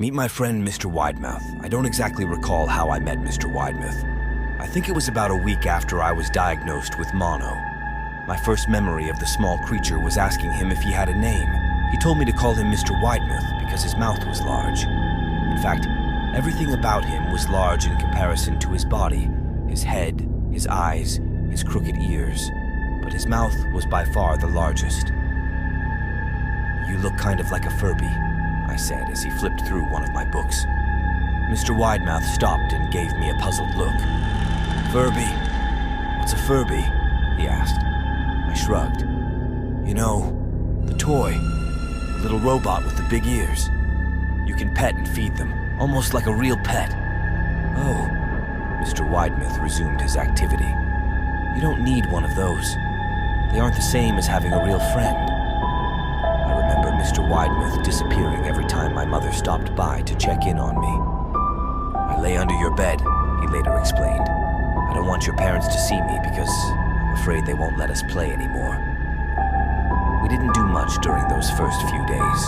Meet my friend, Mr. Widemouth. I don't exactly recall how I met Mr. Widemouth. I think it was about a week after I was diagnosed with mono. My first memory of the small creature was asking him if he had a name. He told me to call him Mr. Widemouth because his mouth was large. In fact, everything about him was large in comparison to his body, his head, his eyes, his crooked ears, but his mouth was by far the largest. "You look kind of like a Furby," I said as he flipped through one of my books. Mr. Widemouth stopped and gave me a puzzled look. "Furby? What's a Furby?" he asked. I shrugged. "You know, the toy, the little robot with the big ears. You can pet and feed them, almost like a real pet." "Oh," Mr. Widemouth resumed his activity. "You don't need one of those. They aren't the same as having a real friend." I remember Mr. Widemouth disappearing every time my mother stopped by to check in on me. "I lay under your bed," he later explained. "I don't want your parents to see me because I'm afraid they won't let us play anymore." We didn't do much during those first few days.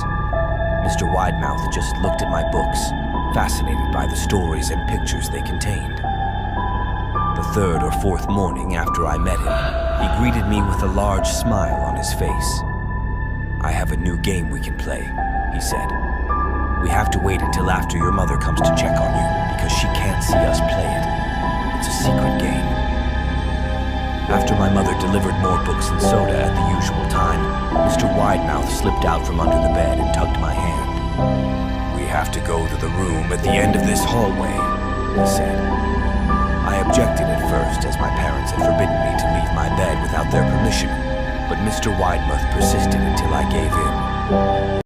Mr. Widemouth just looked at my books, fascinated by the stories and pictures they contained. The third or fourth morning after I met him, he greeted me with a large smile on his face. "I have a new game we can play," he said. "We have to wait until after your mother comes to check on you because she can't see us play it. It's a secret game." After my mother delivered more books and soda at the usual time, Mr. Widemouth slipped out from under the bed and tugged my hand. "We have to go to the room at the end of this hallway," he said. I objected at first, as my parents had forbidden me to leave my bed without their permission, but Mr. Widemouth persisted until I gave in.